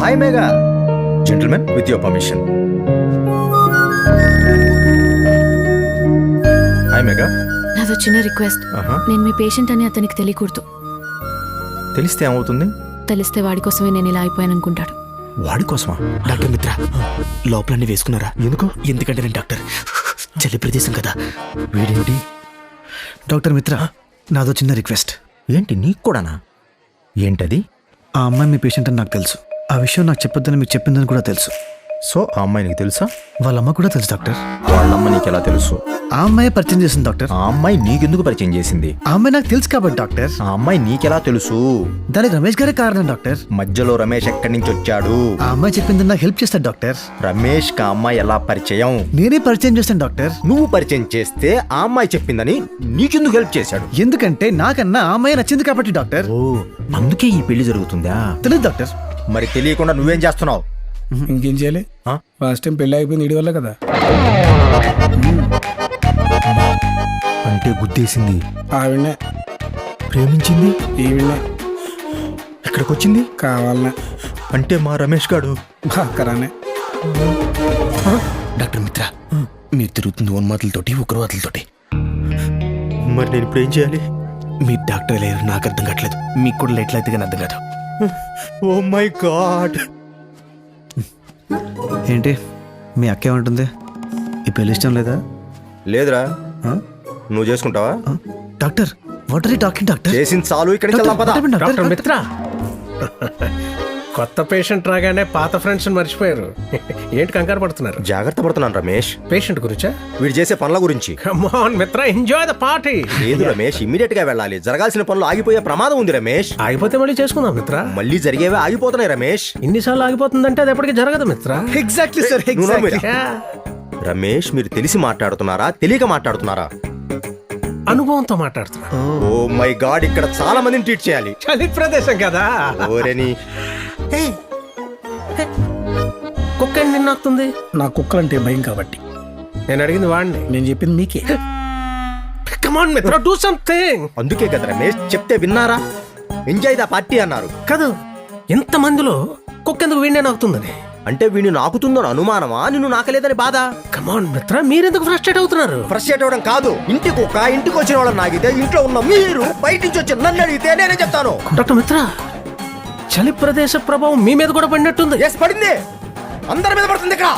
Hi Megha. Gentlemen, with your permission. Hi Megha. నాదో చిన్న request. నేను మీ పేషెంట్ అని అతనికి తెలియకూడదు. తెలిస్తే ఏమవుతుంది? తెలిస్తే వాడి కోసమే నేను ఇలా అయిపోయాను అనుకుంటాడు. వాడి కోసమా? డాక్టర్ మిత్ర, లోపలన్నీ వేసుకున్నారా? ఎందుకు? ఎందుకంటే నేను డాక్టర్, చలి ప్రదేశం కదా. వీడేంటి? డాక్టర్ మిత్ర, నాదో చిన్న రిక్వెస్ట్. ఏంటి, నీకు కూడానా? ఏంటది? ఆ అమ్మాయి మీ పేషెంట్ అని నాకు తెలుసు. ఆ విషయం నాకు చెప్పొద్దని మీకు చెప్పిందని కూడా తెలుసు. సో ఆ అమ్మాయి నీకు తెలుసా? వాళ్ళమ్మ కూడా తెలుసు డాక్టర్. వాళ్ళమ్మ నీకు ఎలా తెలుసు? ఆ అమ్మాయి పరిచయం చేసింది డాక్టర్. ఆ అమ్మాయి నీకెందుకు పరిచయం చేసింది? ఆ అమ్మాయి నాకు తెలుసు కాబట్టి డాక్టర్. ఆ అమ్మాయి నీకెలా తెలుసు? దానికి రమేష్ గారే కారణం డాక్టర్. మధ్యలో రమేష్ ఎక్కడి నుంచి వచ్చాడు? ఆ అమ్మాయి చెప్పింది నాకు హెల్ప్ చేస్తాడు డాక్టర్. రమేష్ కా అమ్మాయి ఎలా పరిచయం? నేనే పరిచయం చేస్తాను డాక్టర్. నువ్వు పరిచయం చేస్తే ఆ అమ్మాయి చెప్పిందని నీకెందుకు హెల్ప్ చేశాడు? ఎందుకంటే నాకన్నా ఆ అమ్మాయి నచ్చింది కాబట్టి డాక్టర్. ఓ, అందుకే ఈ పెళ్లి జరుగుతుందా? తెలియదు డాక్టర్. మరి తెలియకుండా నువ్వేం చేస్తున్నావు? ఇంకేం చేయాలి? ఫస్ట్ టైం పెళ్లి అయిపోయింది వీడి వల్ల కదా. అంటే గుద్దేసింది, ఆవిడనే ప్రేమించింది, ఈవిడనే ఇక్కడికి వచ్చింది కావాలనే, అంటే మా రమేష్ గాడు బాకరానే. డాక్టర్ మిత్ర, మీరు తిరుగుతుంది ఉన్మాదులతోటి ఉగ్రవాదులతోటి. మరి నేను ఇప్పుడు ఏం చేయాలి? మీ డాక్టర్ లేరు, నాకు అర్థం కావట్లేదు. మీకు కూడా ఎట్లయితే కానీ అర్థం కాదు. Oh my god. ఏంటి మీ అక్క ఏమంటుంది? ఈ పెళ్లి ఇష్టం లేదా? లేదురా. నువ్వు చేసుకుంటావా? Doctor, what are you talking doctor? చేసింది చాలు, ఇక్కడికి వెళ్దాం పద. డాక్టర్ మిత్ర, కొత్త పేషెంట్ రాగానే పాత ఫ్రెండ్స్ మర్చిపోయారు. ఏంటి కంగారు పడుతున్నారు? జాగ్రత్త పడుతున్నాను రమేష్. పేషెంట్ గురించా? వీడు చేసే పనుల గురించి. కమ్ ఆన్ మిత్ర, ఎంజాయ్ ద పార్టీ. లేదు రమేష్, ఇమ్మీడియట్ గా వెళ్ళాలి. జరగాల్సిన పనులు ఆగిపోయే ప్రమాదం ఉంది రమేష్. ఆగిపోతే మళ్ళీ చేసుకుందాం మిత్ర. మళ్ళీ జరిగేవే ఆగిపోతున్నాయి రమేష్. ఇన్నిసార్లు ఆగిపోతుందంటే అది ఎప్పటికీ జరగదు మిత్ర. ఎగ్జాక్ట్లీ సార్, నువ్వు నోరు ఎగ్జాక్ట్లీ. మూయి. రమేష్, మీరు తెలిసి మాట్లాడుతున్నారా తెలియక మాట్లాడుతున్నారా? అనుభవంతో మాట్లాడుతున్నా. ఓ మై గాడ్, ఇక్కడ చాలా మందిని ట్రీట్ చేయాలి. చలి ప్రదేశం కదా. ఓరేని, కుక్క ఏంటి నిన్నాకుతుంది? నా కుక్కలంటే భయం కాబట్టి. నేను అడిగింది వాడిని, నేను చెప్పింది మీకే. కమ్ ఆన్ మిత్ర, డూ సంథింగ్. అందుకే కదా రమేష్ చెప్తే విన్నారా? ఎంజాయ్ ద పార్టీ అన్నారు. కాదు, ఎంత మందిలో కుక్క ఎందుకు వీడినే నాకుతుందని? అంటే వీడిని నాకుతుందని అనుమానమా, నిన్ను నాకలేదని బాధ? కమ్ ఆన్ మిత్ర, మీరెందుకు ఫ్రస్ట్రేట్ అవుతున్నారు? ఫ్రస్ట్రేట్ అవ్వడం కాదు, ఇంటి కుక్క ఇంటికి వచ్చిన వాళ్ళని నాగితే, ఇంట్లో ఉన్న మీరు బయట నుంచి వచ్చి నన్ను అడిగితే నేనే చెప్తాను. డాక్టర్ మిత్ర, చలి ప్రదేశ ప్రభావం మీ మీద కూడా పడినట్టుంది. ఎస్, పడింది. అందరి మీద పడుతుంది ఇక్కడ.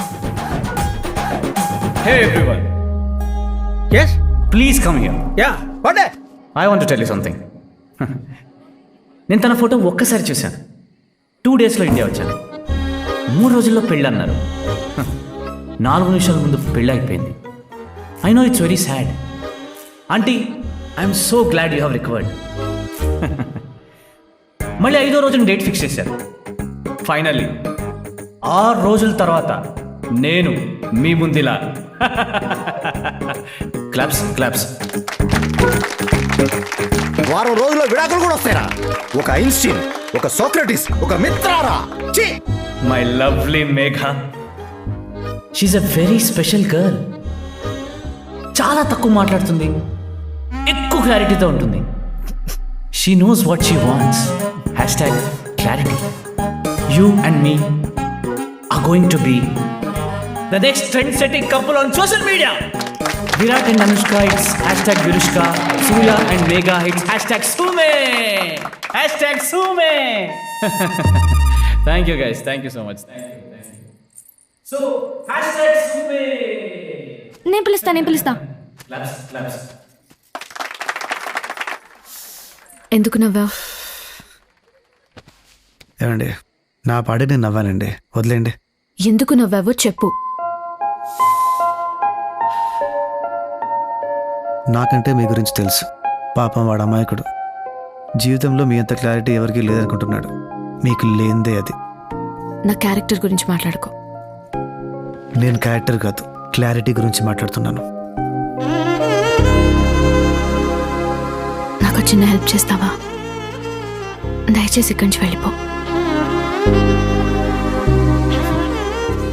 Hey everyone, yes, please come here. yeah. పడే. I want to tell you something. నేను తన ఫోటో ఒక్కసారి చూశాను. 2 daysలో ఇండియా వచ్చాను. 3 రోజుల్లో పెళ్ళి అన్నారు. 4 నిమిషాల ముందు పెళ్ళి అయిపోయింది. I know it's very sad. Aunty, I'm so glad you have recovered. మళ్ళీ 5వ రోజున డేట్ ఫిక్స్ చేశారు. ఫైనల్లీ 6 రోజుల తర్వాత నేను మీ ముందిలా. Claps claps. వారం రోజుల్లో విడాకులు కూడా వస్తాయరా? ఒక ఐన్స్టీన్, ఒక సోక్రటిస్, ఒక మిత్రారా. My lovely Megha, she's a very special girl. చాలా తక్కువ మాట్లాడుతుంది, ఎక్కువ క్లారిటీతో ఉంటుంది. She knows what she wants. #clarity. You and me are going to be the next trend-setting couple on social media. Virat and Anushka, it's #Virushka. Surya and Megha, it's #Sume. #Sume. Thank you guys, thank you so much. So, #Sume. నేను పిలుస్తా. Claps. ఎందుకు నవ్వావు? ఏమండి, నా పాడే నేను నవ్వానండి, వదిలేండి. ఎందుకు నవ్వావో చెప్పు. నాకంటే మీ గురించి తెలుసు. పాపం వాడు అమాయకుడు. జీవితంలో మీ అంత క్లారిటీ ఎవరికీ లేదనుకుంటున్నాడు. మీకు లేనిదే అది. నా క్యారెక్టర్ గురించి మాట్లాడుకో. నేను క్యారెక్టర్ కాదు, క్లారిటీ గురించి మాట్లాడుతున్నాను. నాకు చిన్న హెల్ప్ చేస్తావా? దయచేసి ఇక్కడి నుంచి వెళ్ళిపో.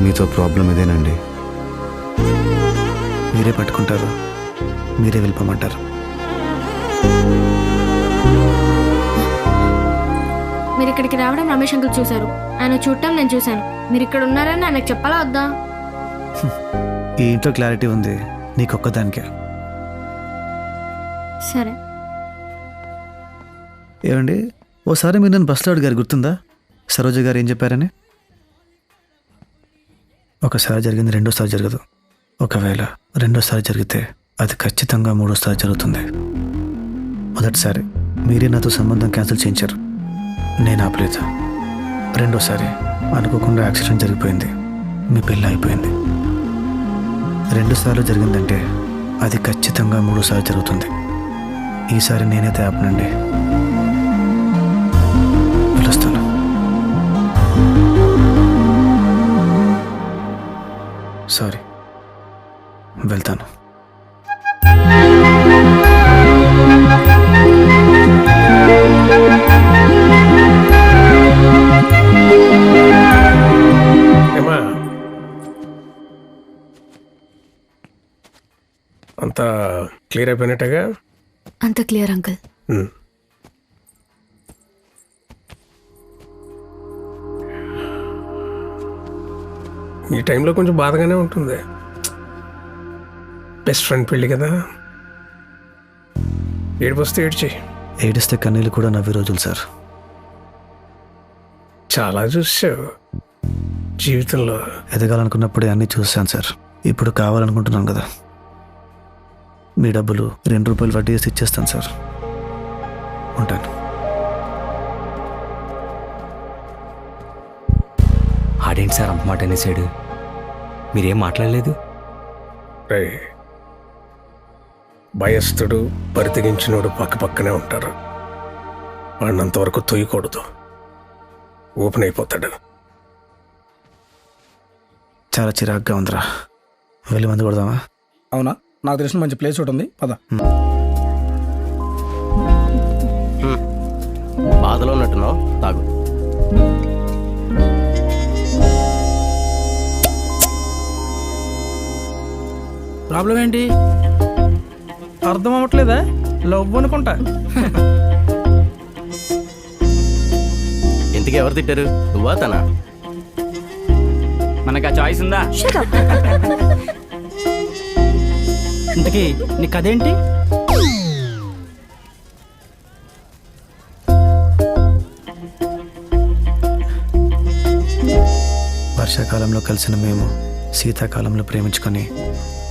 మీతో ప్రాబ్లం ఇదేనండి. మీరే పట్టుకుంటారు, మీరే వెళ్ళిపోమంటారు. మీరు ఇక్కడికి రావడం రమేష్ అంకుల్ చూశారు, ఆయన చూడటం నేను చూశాను. మీరు ఇక్కడ ఉన్నారని ఆయనకు చెప్పాలా వద్దా? ఈ ఇంట్లో క్లారిటీ ఉంది నీకొక్కదానికే. సరే. ఏమండి, ఓసారి మీరు నన్ను బస్సులో అడిగారు, గుర్తుందా? సరోజ గారు ఏం చెప్పారని? ఒకసారి జరిగింది రెండోసారి జరగదు. ఒకవేళ రెండోసారి జరిగితే అది ఖచ్చితంగా మూడోసారి జరుగుతుంది. మొదటిసారి మీరే నాతో సంబంధం క్యాన్సిల్ చేయించారు, నేను ఆపలేదు. రెండోసారి అనుకోకుండా యాక్సిడెంట్ జరిగిపోయింది, మీ పెళ్ళి అయిపోయింది. రెండుసార్లు జరిగిందంటే అది ఖచ్చితంగా మూడోసారి జరుగుతుంది. ఈసారి నేనైతే ఆపనండి. పిలుస్తాను. సారీ, వెళ్తాను. ఏమా అంతా క్లియర్ అయిపోయినట్టుగా? అంత క్లియర్ అంకుల్. ఈ టైంలో కొంచెం బాధగానే ఉంటుంది. బెస్ట్ ఫ్రెండ్ పెళ్ళి కదా, ఏడుపు వస్తే ఏడ్చేయి. ఏడిస్తే కన్నీళ్ళు కూడా నవ్వే రోజులు సార్. చాలా చూసావు జీవితంలో. ఎదగాలనుకున్నప్పుడే అన్నీ చూశాను సార్. ఇప్పుడు కావాలనుకుంటున్నాను కదా. మీ డబ్బులు 2 రూపాయలు వడ్డీ వేసి ఇచ్చేస్తాను సార్. ఉంటాను. ఆడేంటి సార్ అంత మాట అనేసాడు? మీరేం మాట్లాడలేదు? రే, భయస్థుడు పరితగించినోడు పక్క పక్కనే ఉంటారు. వాడినంతవరకు తొయ్యకూడదు, ఓపెన్ అయిపోతాడు. చాలా చిరాగ్గా ఉందిరా, వెళ్ళి మందు కొడదామా? అవునా? నాకు తెలిసిన మంచి ప్లేస్ ఒకటి ఉంది, పద. బాధలో ఉన్నట్టున్నావు, తాగు. ప్రాబ్లం ఏంటి? అర్థం అవ్వట్లేదా? లవ్ అనుకుంటా. ఇంతకీ ఎవరు తిట్టారు, నువ్వా తనా? మనకు ఆ చాయిస్ ఉందా? ఇంతకీ నీ కథేంటి? వర్షాకాలంలో కలిసిన మేము శీతాకాలంలో ప్రేమించుకొని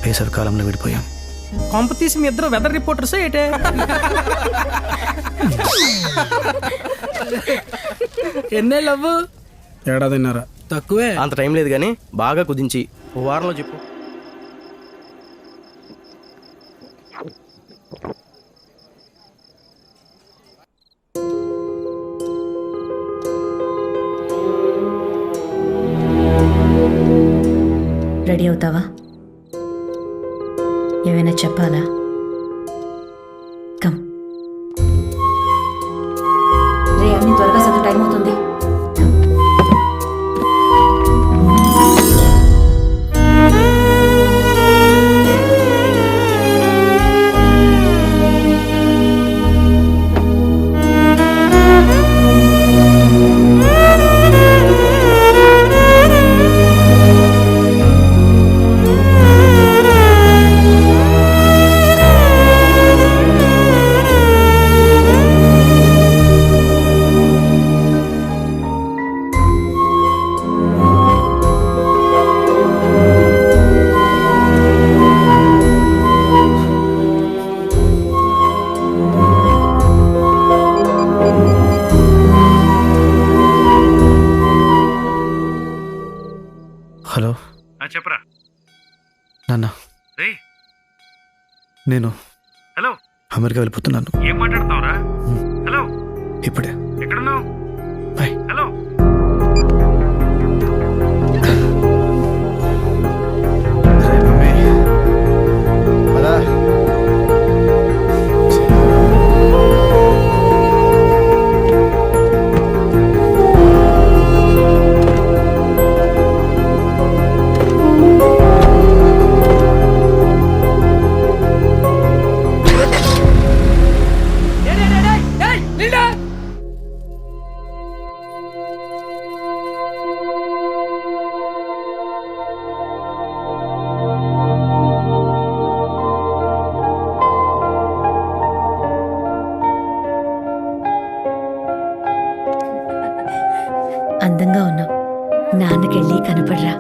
వేసవి కాలంలో విడిపోయాం. కొంప తీసి మీ ఇద్దరు వెదర్ రిపోర్టర్స్ ఏటే? ఎన్నే లవ్? ఏడాదిన్నారా? తక్కువే. అంత టైం లేదు కానీ బాగా కుదించి ఓ వారంలో చెప్పు. రెడీ అవుతావా? ఏమైనా చెప్పాలా? కమ్ రే, అన్ని త్వరగా సగం టైం అవుతుంది. హలో, చెప్పరా నాన్న. నేను హలో అమెరికా వెళ్ళిపోతున్నాను. ఏం మాట్లాడుతున్నావురా? హలో, ఇప్పుడే. ఎక్కడున్నావు? బాయ్. హలో. అందంగా ఉన్నావు. నాన్నకెళ్ళి కనపడరా.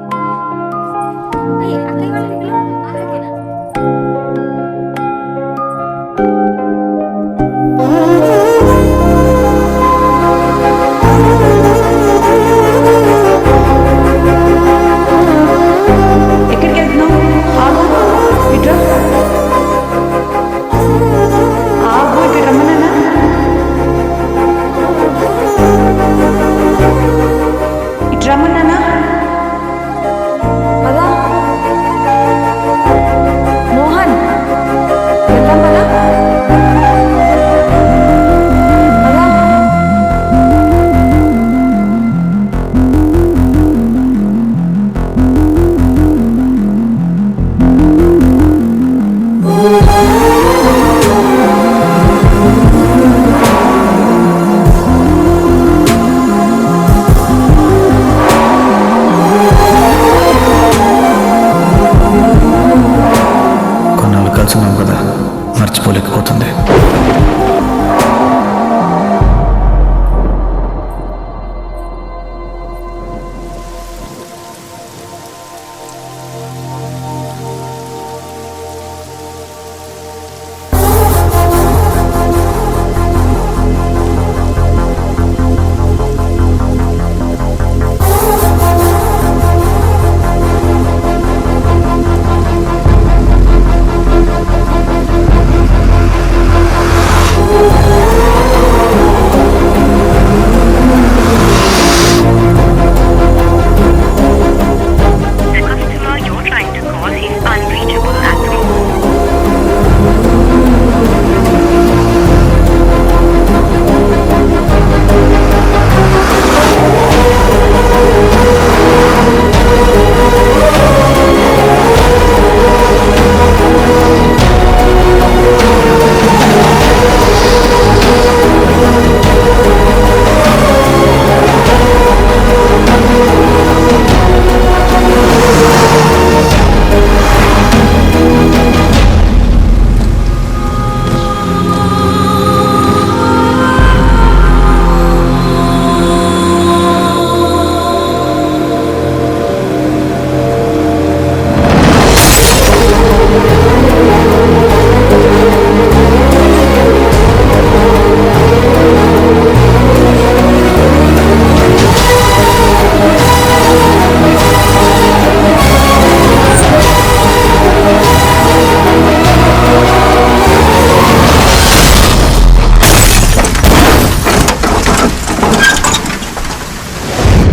ఎక్కడికి వెళ్తున్నావు? ఆగు, ఇట్రా. ఆగు, ఇక్కడ రమ్మన్నా. ఇటు రమ్మన్నా.